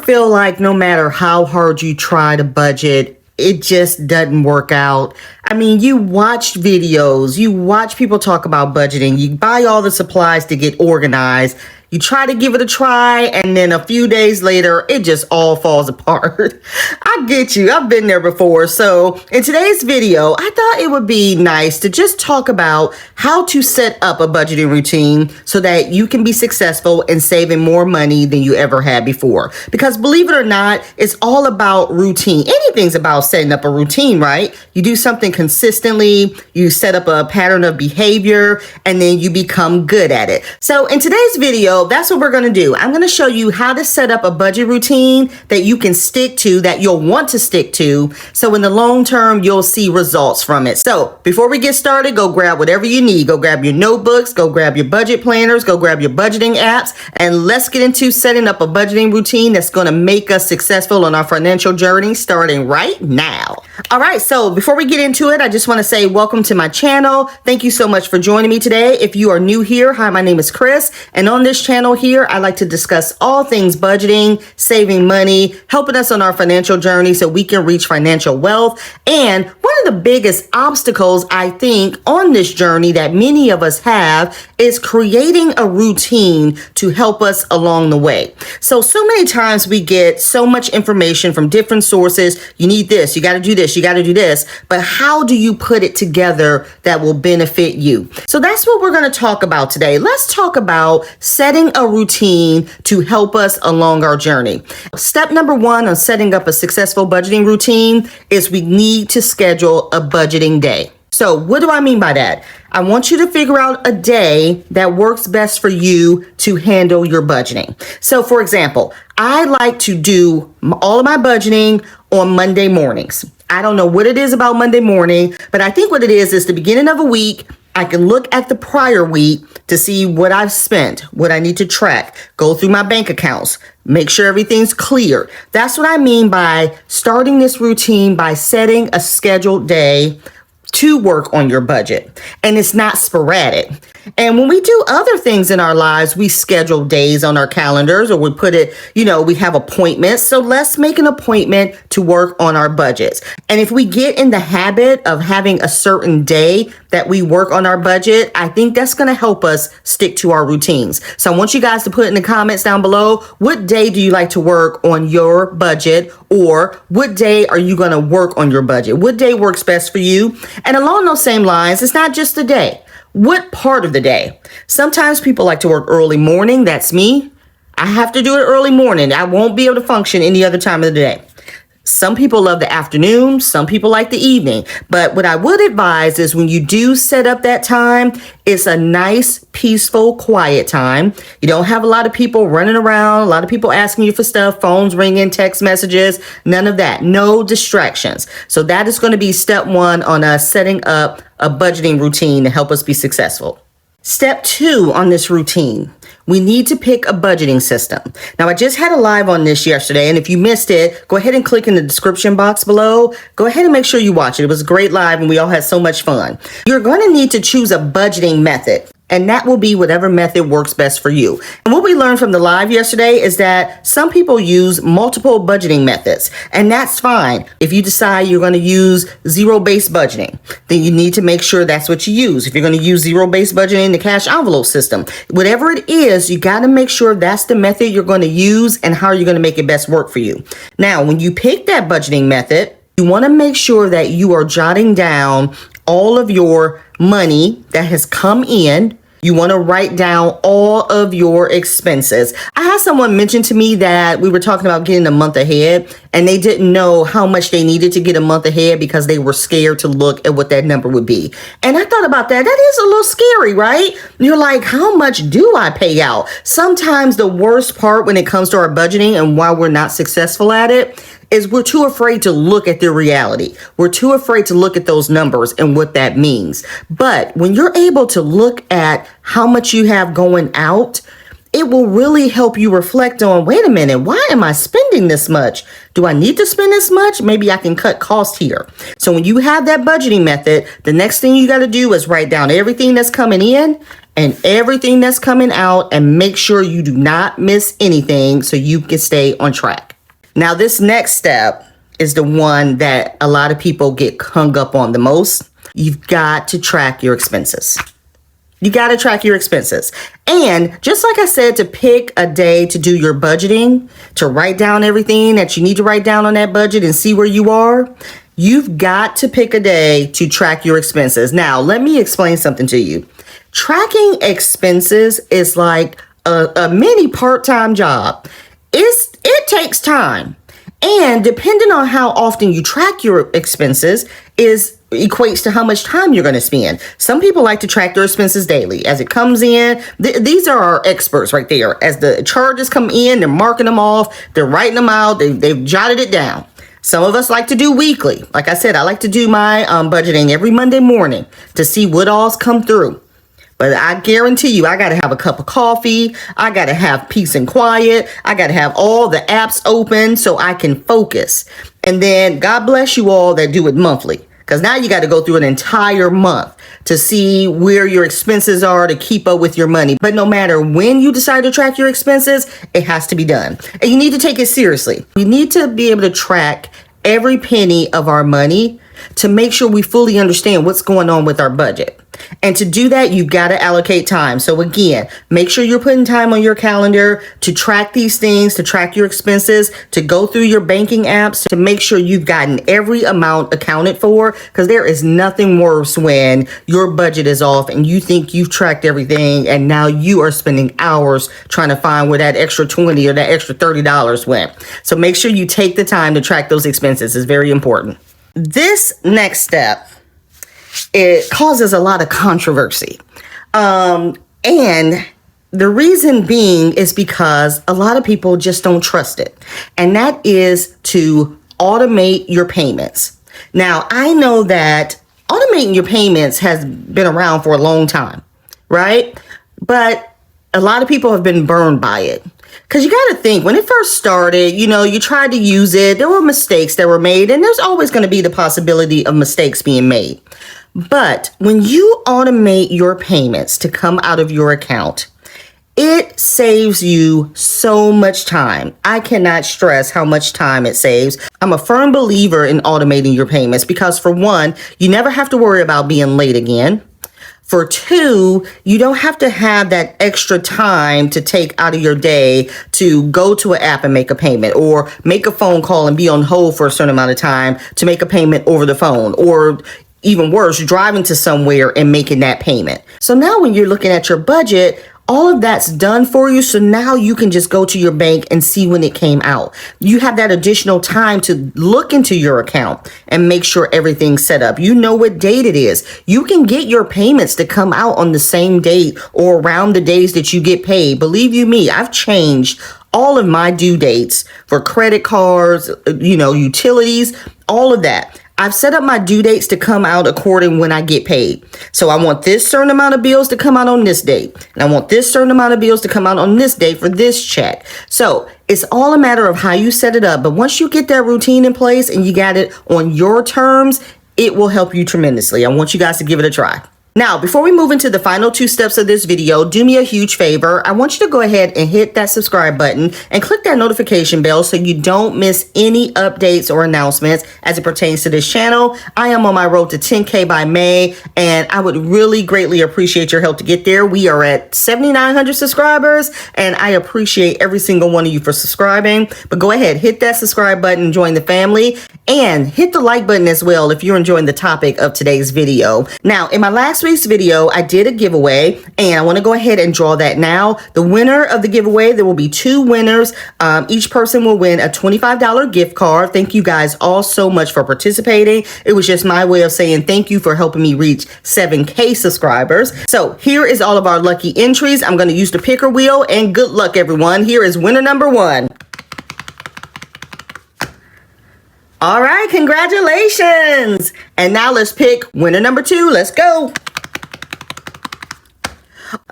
feel like no matter how hard you try to budget, it just doesn't work out? I mean, you watch videos, you watch people talk about budgeting, you buy all the supplies to get organized, you try to give it a try, and then a few days later, it just all falls apart. I get you. I've been there before. So in today's video, I thought it would be nice to just talk about how to set up a budgeting routine so that you can be successful in saving more money than you ever had before. Because believe it or not, it's all about routine. Anything's about setting up a routine, right? You do something consistently, you set up a pattern of behavior, and then you become good at it. So in today's video, that's what we're going to do. I'm going to show you how to set up a budget routine that you can stick to, that you'll want to stick to. So in the long term, you'll see results from it. So before we get started, go grab whatever you need. Go grab your notebooks, go grab your budget planners, go grab your budgeting apps, and let's get into setting up a budgeting routine that's going to make us successful on our financial journey starting right now. All right. So before we get into it, I just want to say welcome to my channel. Thank you so much for joining me today. If you are new here, hi, my name is Chris, and on this channel here, I like to discuss all things budgeting, saving money, helping us on our financial journey so we can reach financial wealth. And one of the biggest obstacles I think on this journey that many of us have is creating a routine to help us along the way. So many times we get so much information from different sources. You need this, you got to do this, you got to do this. But how do you put it together that will benefit you? So that's what we're going to talk about today. Let's talk about setting a routine to help us along our journey. Step number one on setting up a successful budgeting routine is we need to schedule a budgeting day. So what do I mean by that? I want you to figure out a day that works best for you to handle your budgeting. So for example, I like to do all of my budgeting on Monday mornings. I don't know what it is about Monday morning, but I think what it is the beginning of a week. I can look at the prior week to see what I've spent, what I need to track, go through my bank accounts, make sure everything's clear. That's what I mean by starting this routine by setting a scheduled day to work on your budget. And it's not sporadic. And when we do other things in our lives, we schedule days on our calendars, or we put it, we have appointments. So let's make an appointment to work on our budgets. And if we get in the habit of having a certain day that we work on our budget, I think that's going to help us stick to our routines. So I want you guys to put in the comments down below, what day do you like to work on your budget? Or what day are you going to work on your budget? What day works best for you? And along those same lines, it's not just the day. What part of the day? Sometimes people like to work early morning. That's me. I have to do it early morning. I won't be able to function any other time of the day. Some people love the afternoon. Some people like the evening. But what I would advise is when you do set up that time, it's a nice, peaceful, quiet time. You don't have a lot of people running around, a lot of people asking you for stuff, phones ringing, text messages, none of that. No distractions. So that is going to be step one on us setting up a budgeting routine to help us be successful. Step two on this routine, we need to pick a budgeting system. Now, I just had a live on this yesterday, and if you missed it, go ahead and click in the description box below. Go ahead and make sure you watch it. It was a great live, and we all had so much fun. You're going to need to choose a budgeting method, and that will be whatever method works best for you. And what we learned from the live yesterday is that some people use multiple budgeting methods, and that's fine. If you decide you're going to use zero-based budgeting, then you need to make sure that's what you use. If you're going to use zero-based budgeting, the cash envelope system, whatever it is, you got to make sure that's the method you're going to use and how you're going to make it best work for you. Now, when you pick that budgeting method, you want to make sure that you are jotting down all of your money that has come in. You want to write down all of your expenses. I had someone mention to me that we were talking about getting a month ahead, and they didn't know how much they needed to get a month ahead because they were scared to look at what that number would be. And I thought about that. That is a little scary, right? You're like, how much do I pay out? Sometimes the worst part when it comes to our budgeting and why we're not successful at it is we're too afraid to look at the reality. We're too afraid to look at those numbers and what that means. But when you're able to look at how much you have going out, it will really help you reflect on, wait a minute, why am I spending this much? Do I need to spend this much? Maybe I can cut costs here. So when you have that budgeting method, the next thing you got to do is write down everything that's coming in and everything that's coming out and make sure you do not miss anything so you can stay on track. Now, this next step is the one that a lot of people get hung up on the most. You've got to track your expenses. You got to track your expenses. And just like I said, to pick a day to do your budgeting, to write down everything that you need to write down on that budget and see where you are, you've got to pick a day to track your expenses. Now, let me explain something to you. Tracking expenses is like a mini part-time job. It takes time. And depending on how often you track your expenses equates to how much time you're going to spend. Some people like to track their expenses daily as it comes in. These are our experts right there. As the charges come in, they're marking them off. They're writing them out. They've jotted it down. Some of us like to do weekly. Like I said, I like to do my budgeting every Monday morning to see what all's come through. But I guarantee you, I got to have a cup of coffee. I got to have peace and quiet. I got to have all the apps open so I can focus. And then God bless you all that do it monthly. Because now you got to go through an entire month to see where your expenses are to keep up with your money. But no matter when you decide to track your expenses, it has to be done. And you need to take it seriously. We need to be able to track every penny of our money to make sure we fully understand what's going on with our budget. And to do that, you've got to allocate time. So again, make sure you're putting time on your calendar to track these things, to track your expenses, to go through your banking apps, to make sure you've gotten every amount accounted for, because there is nothing worse when your budget is off and you think you've tracked everything and now you are spending hours trying to find where that extra $20 or that extra $30 went. So make sure you take the time to track those expenses. It's very important. This next step, it causes a lot of controversy. And the reason being is because a lot of people just don't trust it. And that is to automate your payments. Now, I know that automating your payments has been around for a long time, right? But a lot of people have been burned by it. Because you got to think, when it first started, you tried to use it. There were mistakes that were made, and there's always going to be the possibility of mistakes being made. But when you automate your payments to come out of your account, it saves you so much time. I cannot stress how much time it saves. I'm a firm believer in automating your payments because, for one, you never have to worry about being late again. For two, you don't have to have that extra time to take out of your day to go to an app and make a payment, or make a phone call and be on hold for a certain amount of time to make a payment over the phone, or even worse, driving to somewhere and making that payment. So now when you're looking at your budget, all of that's done for you. So now you can just go to your bank and see when it came out. You have that additional time to look into your account and make sure everything's set up. You know what date it is. You can get your payments to come out on the same date or around the days that you get paid. Believe you me, I've changed all of my due dates for credit cards, utilities, all of that. I've set up my due dates to come out according when I get paid. So I want this certain amount of bills to come out on this date. And I want this certain amount of bills to come out on this date for this check. So it's all a matter of how you set it up. But once you get that routine in place and you got it on your terms, it will help you tremendously. I want you guys to give it a try. Now, before we move into the final two steps of this video, do me a huge favor. I want you to go ahead and hit that subscribe button and click that notification bell so you don't miss any updates or announcements as it pertains to this channel. I am on my road to 10K by May, and I would really greatly appreciate your help to get there. We are at 7,900 subscribers, and I appreciate every single one of you for subscribing. But go ahead, hit that subscribe button, join the family, and hit the like button as well if you're enjoying the topic of today's video. Now, in my last week's video, I did a giveaway, and I want to go ahead and draw that now. The winner of the giveaway, there will be two winners. Each person will win a $25 gift card. Thank you guys all so much for participating. It was just my way of saying thank you for helping me reach 7K subscribers. So here is all of our lucky entries. I'm going to use the picker wheel, and good luck, everyone. Here is winner number one. All right, congratulations. And now let's pick winner number two. Let's go.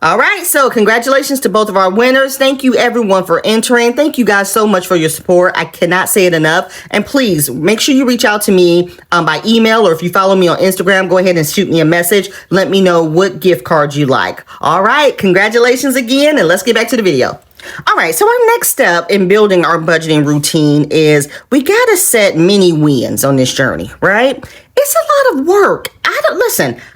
All right, so congratulations to both of our winners. Thank you everyone for entering. Thank you guys so much for your support. I cannot say it enough. And please make sure you reach out to me by email, or if you follow me on Instagram, go ahead and shoot me a message. Let me know what gift card you like. All right, congratulations again, and let's get back to the video. All right, so our next step in building our budgeting routine is we got to set mini wins on this journey, right? It's a lot of work.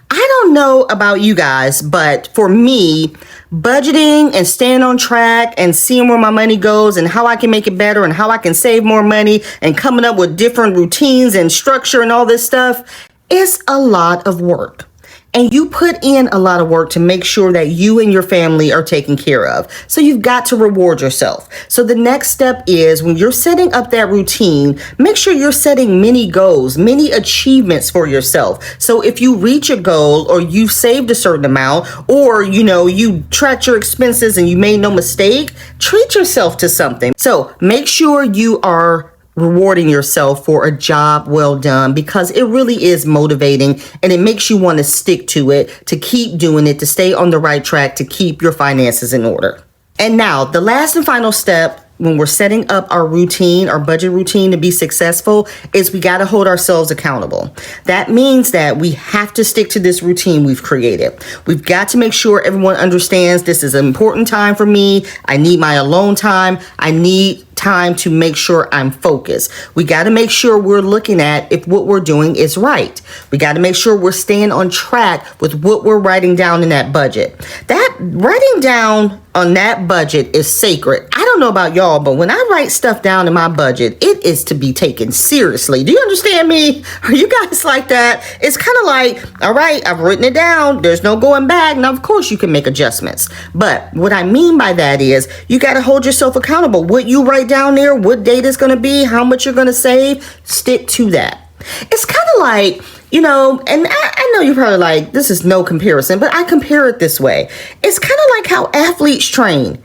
I don't know about you guys, but for me, budgeting and staying on track and seeing where my money goes and how I can make it better and how I can save more money and coming up with different routines and structure and all this stuff, is a lot of work. And you put in a lot of work to make sure that you and your family are taken care of. So you've got to reward yourself. So the next step is when you're setting up that routine, make sure you're setting mini goals, mini achievements for yourself. So if you reach a goal or you saved a certain amount or, you tracked your expenses and you made no mistake, treat yourself to something. So make sure you are rewarding yourself for a job well done, because it really is motivating and it makes you want to stick to it, to keep doing it, to stay on the right track, to keep your finances in order. And now the last and final step when we're setting up our routine, our budget routine to be successful, is we got to hold ourselves accountable. That means that we have to stick to this routine we've created. We've got to make sure everyone understands this is an important time for me. I need my alone time. I need time to make sure I'm focused. We got to make sure we're looking at if what we're doing is right. We got to make sure we're staying on track with what we're writing down in that budget. That writing down on that budget is sacred. I don't know about y'all, but when I write stuff down in my budget, it is to be taken seriously. Do you understand me? Are you guys like that? It's kind of like, all right, I've written it down. There's no going back. Now, of course, you can make adjustments. But what I mean by that is you got to hold yourself accountable. What you write down there, what date it's going to be, how much you're going to save, stick to that. It's kind of like, and I know you're probably like, this is no comparison, but I compare it this way. It's kind of like how athletes train.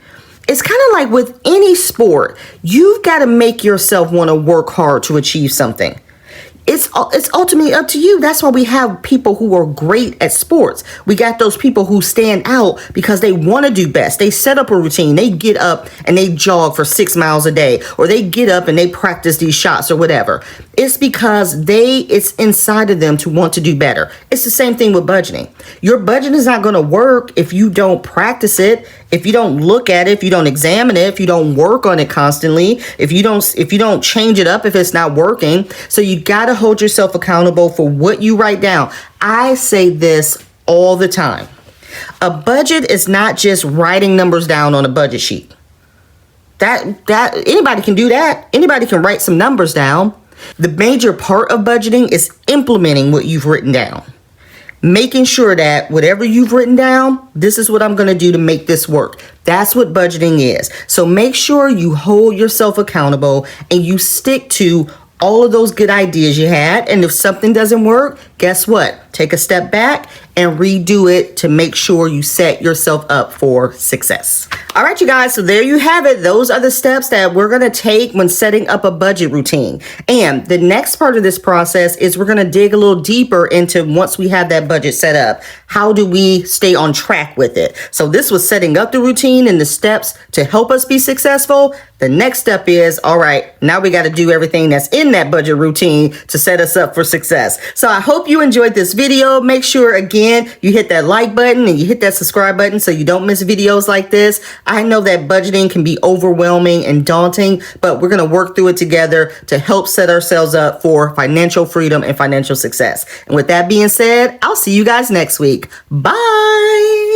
It's kind of like with any sport, you've got to make yourself want to work hard to achieve something. It's ultimately up to you. That's why we have people who are great at sports. We got those people who stand out because they want to do best. They set up a routine. They get up and they jog for 6 miles a day, or they get up and they practice these shots or whatever. It's because it's inside of them to want to do better. It's the same thing with budgeting. Your budget is not going to work if you don't practice it, if you don't look at it, if you don't examine it, if you don't work on it constantly, if you don't change it up if it's not working. So you got to hold yourself accountable for what you write down. I say this all the time. A budget is not just writing numbers down on a budget sheet. That anybody can do that. Anybody can write some numbers down. The major part of budgeting is implementing what you've written down. Making sure that whatever you've written down, this is what I'm going to do to make this work. That's what budgeting is. So make sure you hold yourself accountable and you stick to all of those good ideas you had. And if something doesn't work, guess what? Take a step back and redo it to make sure you set yourself up for success. All right, you guys, so there you have it. Those are the steps that we're going to take when setting up a budget routine. And the next part of this process is we're going to dig a little deeper into, once we have that budget set up, how do we stay on track with it? So this was setting up the routine and the steps to help us be successful. The next step is, all right, now we got to do everything that's in that budget routine to set us up for success. So I hope you enjoyed this video. Make sure, again, you hit that like button and you hit that subscribe button so you don't miss videos like this. I know that budgeting can be overwhelming and daunting, but we're going to work through it together to help set ourselves up for financial freedom and financial success. And with that being said, I'll see you guys next week. Bye.